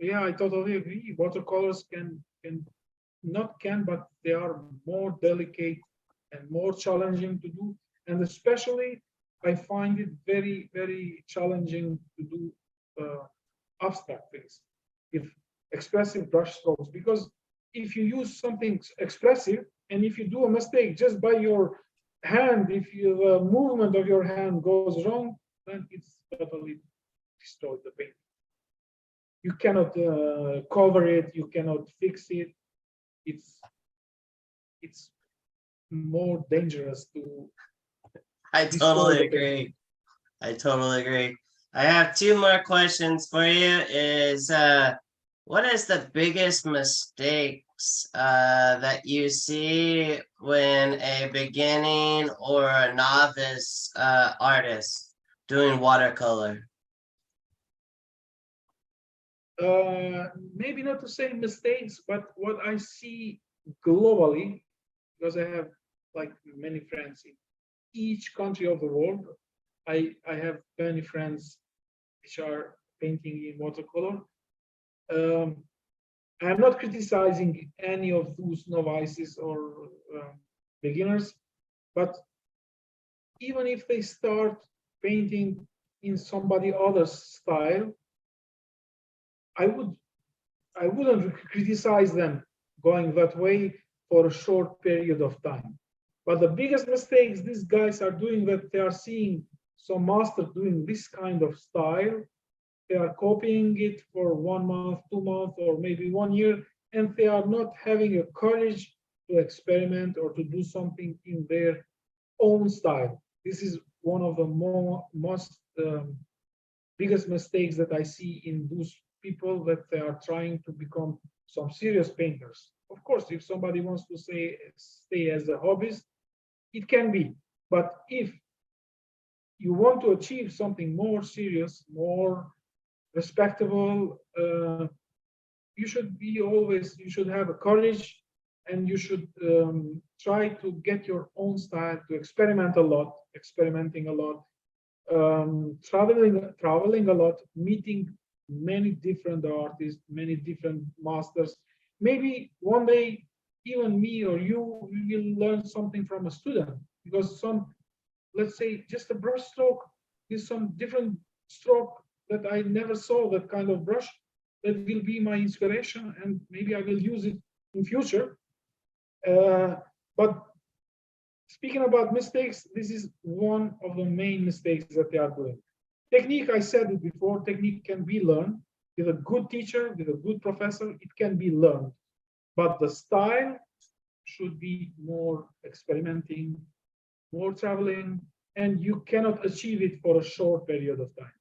Yeah, I totally agree. Watercolors but they are more delicate and more challenging to do. And especially, I find it very, very challenging to do abstract things with expressive brush strokes, because if you use something expressive and if you do a mistake just by your hand, if the movement of your hand goes wrong, then it's totally destroyed the painting. You cannot cover it, you cannot fix it. It's more dangerous to. I totally agree. I totally agree. I have two more questions for you. What is the biggest mistakes that you see when a beginning or a novice artist doing watercolor? Maybe not to say mistakes, but what I see globally, because I have like many friends in each country of the world. I have many friends which are painting in watercolor. I'm not criticizing any of those novices or beginners, but even if they start painting in somebody else's style, I wouldn't criticize them going that way for a short period of time. But the biggest mistakes these guys are doing, that they are seeing some master doing this kind of style, they are copying it for 1 month, 2 months, or maybe 1 year, and they are not having a courage to experiment or to do something in their own style. This is one of the most biggest mistakes that I see in those people, that they are trying to become some serious painters. Of course, if somebody wants to stay as a hobbyist, it can be. But if you want to achieve something more serious, more respectable, you should have a courage, and you should try to get your own style, to experimenting a lot, traveling a lot, meeting many different artists, many different masters. Maybe one day, even me or you, we will learn something from a student, because let's say, just a brush stroke is some different stroke that I never saw, that kind of brush, that will be my inspiration, and maybe I will use it in future. But Speaking about mistakes, this is one of the main mistakes that they are doing. Technique, I said it before, technique can be learned with a good teacher, with a good professor, it can be learned. But the style should be more experimenting, more traveling, and you cannot achieve it for a short period of time.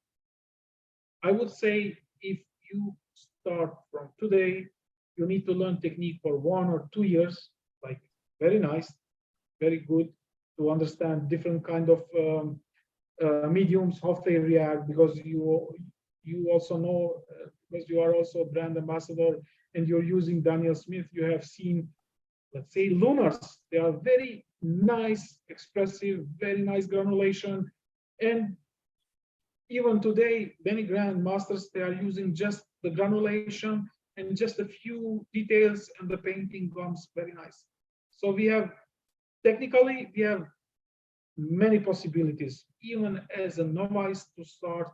I would say if you start from today, you need to learn technique for 1 or 2 years, like very nice, very good to understand different kind of mediums, how they react, because you also know, because you are also a brand ambassador and you're using Daniel Smith, you have seen, let's say, lunars. They are very nice, expressive, very nice granulation. And even today, many grandmasters, they are using just the granulation and just a few details, and the painting comes very nice. So we have, technically, we have many possibilities, even as a novice to start,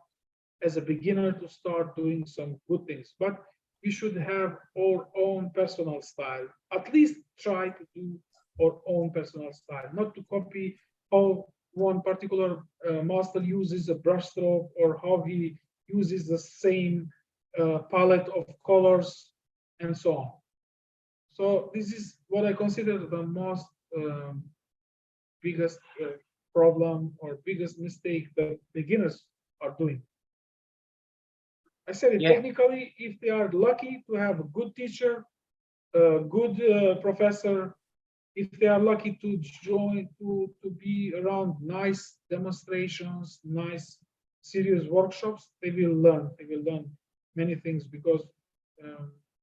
as a beginner to start doing some good things. But we should have our own personal style. At least try to do our own personal style, not to copy how one particular master uses a brushstroke or how he uses the same palette of colors and so on. So this is what I consider the most biggest problem or biggest mistake that beginners are doing. I said it, Yeah. technically, if they are lucky to have a good teacher, a good professor, if they are lucky to join, to be around nice demonstrations, nice serious workshops, they will learn. They will learn many things because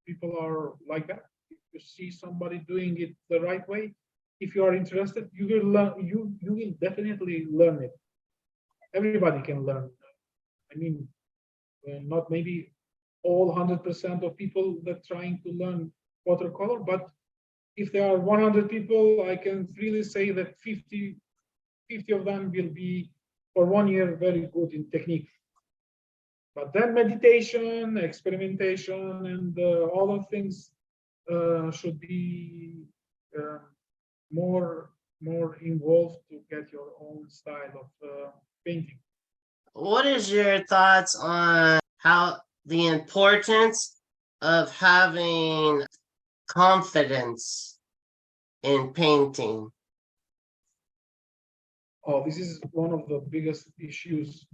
people are like that. If you see somebody doing it the right way, if you are interested, you will learn. You will definitely learn it. Everybody can learn. I mean, not maybe all 100% of people that trying to learn watercolor, but if there are 100 people, I can really say that 50 of them will be for 1 year very good in technique. But then meditation, experimentation, and all of things should be more involved to get your own style of painting. What is your thoughts on how the importance of having confidence in painting? Oh, this is one of the biggest issues,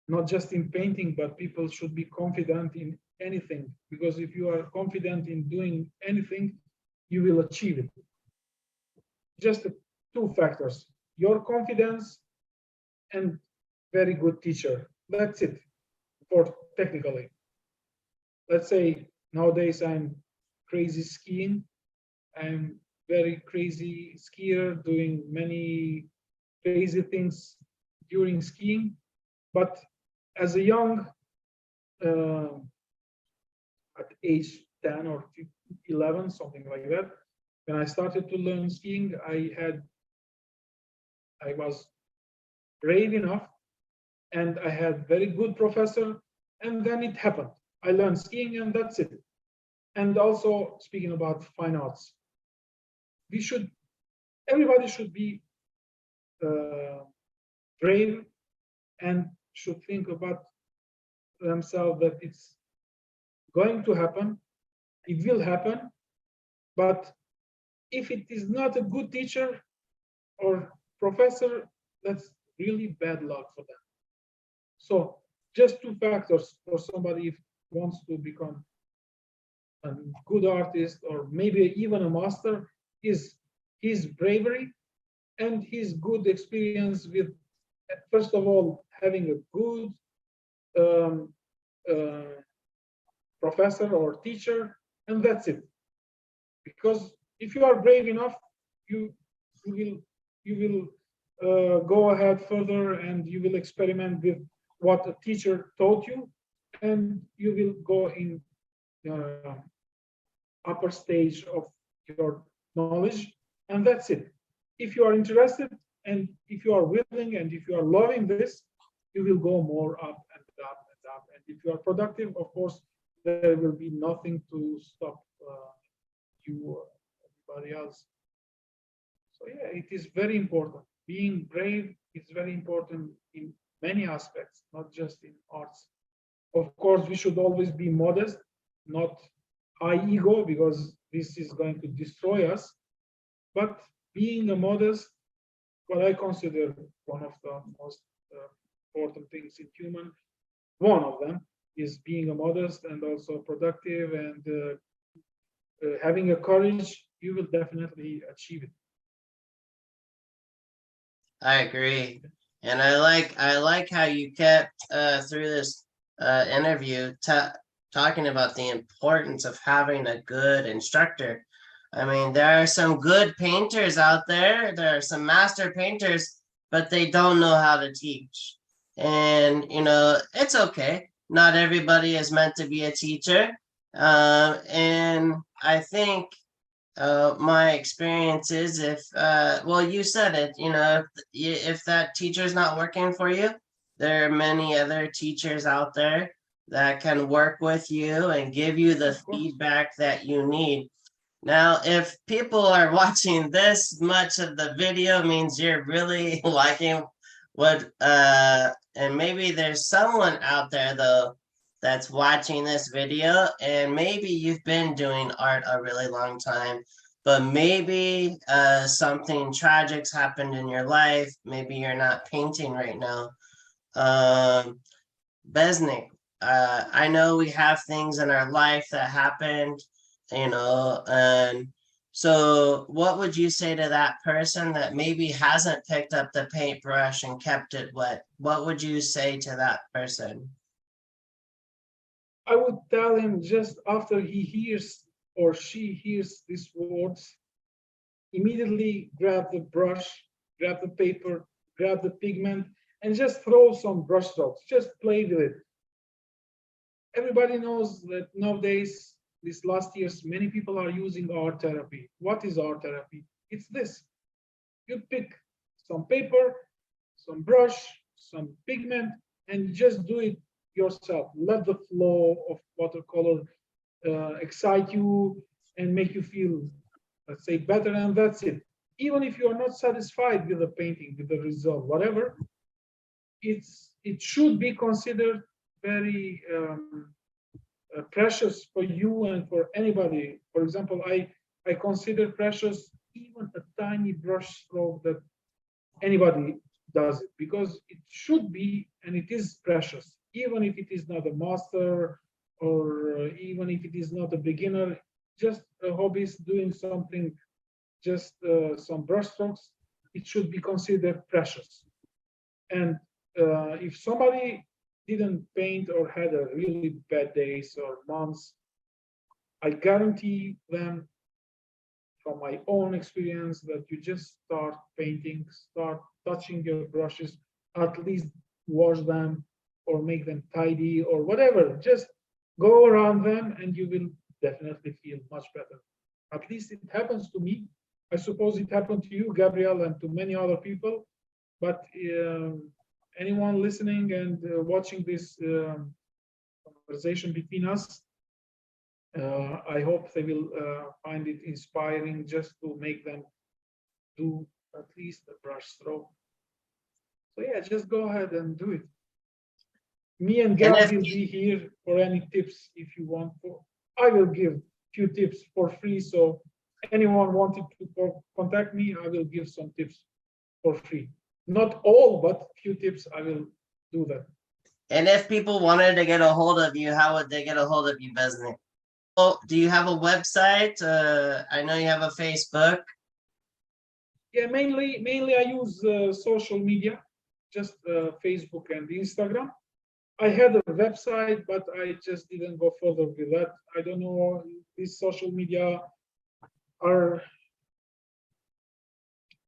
not just in painting, but people should be confident in anything, because if you are confident in doing anything, you will achieve it. Just two factors: your confidence and very good teacher. That's it for technically. Let's say nowadays I'm crazy skiing. I'm very crazy skier, doing many crazy things during skiing. But as a young, uh, at age 10 or 11, something like that, when I started to learn skiing, I was brave enough and I had very good professor, and then it happened. I learned skiing and that's it. And also speaking about fine arts, everybody should be brave and should think about themselves that it's going to happen, it will happen, but if it is not a good teacher or professor, that's really bad luck for them. So just two factors for somebody if wants to become a good artist or maybe even a master is his bravery and his good experience with, first of all, having a good um, uh, professor or teacher, and that's it. Because if you are brave enough, you will go ahead further and you will experiment with what a teacher taught you, and you will go in upper stage of your knowledge, and that's it. If you are interested and if you are willing and if you are loving this, you will go more up and up and up. And if you are productive, of course, there will be nothing to stop you or anybody else. So yeah, it is very important. Being brave is very important in many aspects, not just in arts. Of course, we should always be modest, not high ego, because this is going to destroy us. But being a modest, what I consider one of the most important things in human, one of them is being a modest and also productive and having a courage, you will definitely achieve it. I agree, and I like how you kept through this interview talking about the importance of having a good instructor. I mean, there are some good painters out there. There are some master painters, but they don't know how to teach. And it's okay. Not everybody is meant to be a teacher. And I think my experience is if well, you said it, if that teacher is not working for you, there are many other teachers out there that can work with you and give you the feedback that you need. Now, if people are watching this much of the video, means you're really liking what and maybe there's someone out there though that's watching this video, and maybe you've been doing art a really long time, but maybe something tragic's happened in your life. Maybe you're not painting right now. Um, Besnik, I know we have things in our life that happened, and so what would you say to that person that maybe hasn't picked up the paintbrush and kept it wet? What would you say to that person? I would tell him just after he hears or she hears these words, immediately grab the brush, grab the paper, grab the pigment, and just throw some brush strokes. Just play with it. Everybody knows that nowadays, these last years, many people are using art therapy. What is art therapy? It's this. You pick some paper, some brush, some pigment, and just do it yourself. Let the flow of watercolor excite you and make you feel, let's say, better, and that's it. Even if you are not satisfied with the painting, with the result, whatever, it should be considered very precious for you and for anybody. For example, I consider precious even a tiny brush stroke that anybody does it, because it should be and it is precious, even if it is not a master or even if it is not a beginner, just a hobbyist doing something, just some brush strokes, it should be considered precious. And if somebody didn't paint or had a really bad days or months, I guarantee them from my own experience that you just start painting, start touching your brushes, at least wash them or make them tidy or whatever. Just go around them and you will definitely feel much better. At least it happens to me. I suppose it happened to you, Gabriel, and to many other people. But anyone listening and watching this conversation between us, I hope they will find it inspiring just to make them do at least a brush stroke. So yeah, just go ahead and do it. Me and Gab will be here for any tips if you want. I will give few tips for free. So anyone wanted to contact me, I will give some tips for free. Not all, but few tips. I will do that. And if people wanted to get a hold of you, how would they get a hold of you, Besnik? Oh, do you have a website? I know you have a Facebook. Yeah, mainly I use social media, just Facebook and Instagram. I had a website, but I just didn't go further with that. I don't know, these social media are,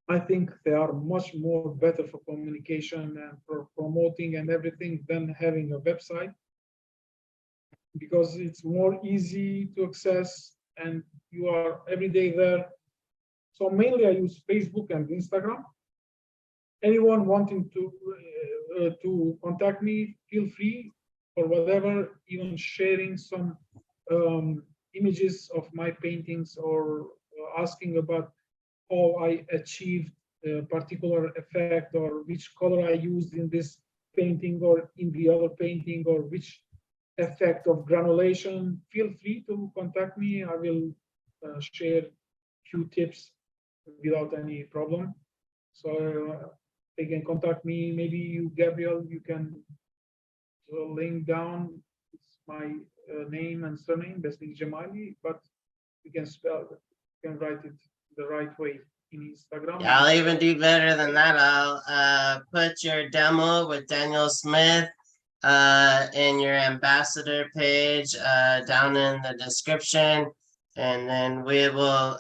I think they are much more better for communication and for promoting and everything than having a website, because it's more easy to access and you are every day there. So mainly I use Facebook and Instagram. Anyone wanting to contact me, feel free or whatever, even sharing some images of my paintings or asking about how I achieved a particular effect, or which color I used in this painting or in the other painting, or which effect of granulation, feel free to contact me. I will share few tips without any problem. So they can contact me. Maybe you, Gabriel, you can link down my name and surname, Besnik Jamali, but you can spell it, you can write it the right way in Instagram. Yeah, I'll even do better than that. I'll put your demo with Daniel Smith in your ambassador page down in the description. And then we will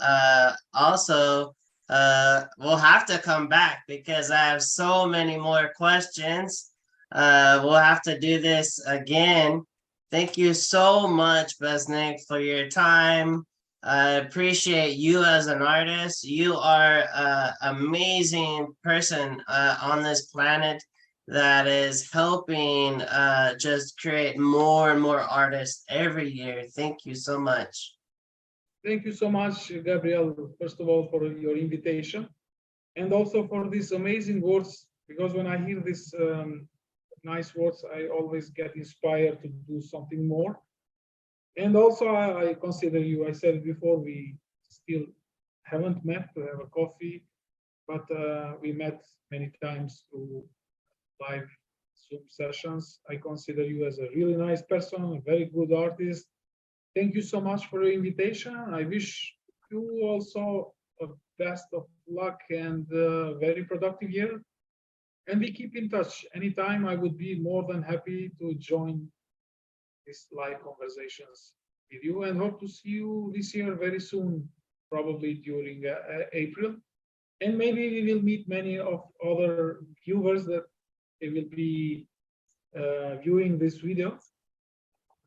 also we'll have to come back because I have so many more questions. We'll have to do this again. Thank you so much, Besnik, for your time. I appreciate you as an artist. You are an amazing person on this planet that is helping just create more and more artists every year. Thank you so much. Thank you so much, Gabriel, first of all, for your invitation, and also for these amazing words, because when I hear these nice words, I always get inspired to do something more. And also, I consider you, I said it before, we still haven't met to have a coffee, but we met many times through live Zoom sessions. I consider you as a really nice person, a very good artist. Thank you so much for your invitation. I wish you also the best of luck and a very productive year. And we keep in touch. Anytime, I would be more than happy to join these live conversations with you, and hope to see you this year very soon, probably during April. And maybe we will meet many of other viewers that they will be viewing this video.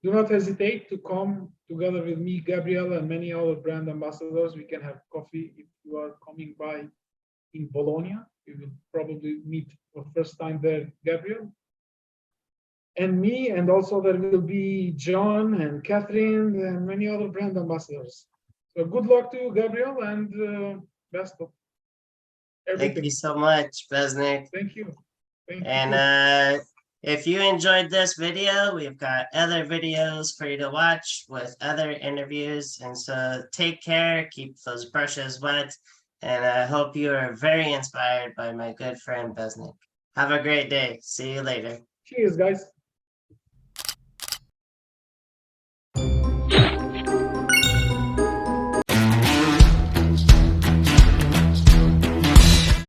Do not hesitate to come together with me, Gabriel, and many other brand ambassadors. We can have coffee if you are coming by in Bologna. We will probably meet for the first time there, Gabriel and me, and also there will be John and Catherine and many other brand ambassadors. So good luck to you, Gabriel, and best of everything. Thank you so much, Besnik. Thank you. Thank you. And if you enjoyed this video, we've got other videos for you to watch with other interviews. And so take care, keep those brushes wet, and I hope you are very inspired by my good friend Besnik. Have a great day. See you later. Cheers, guys.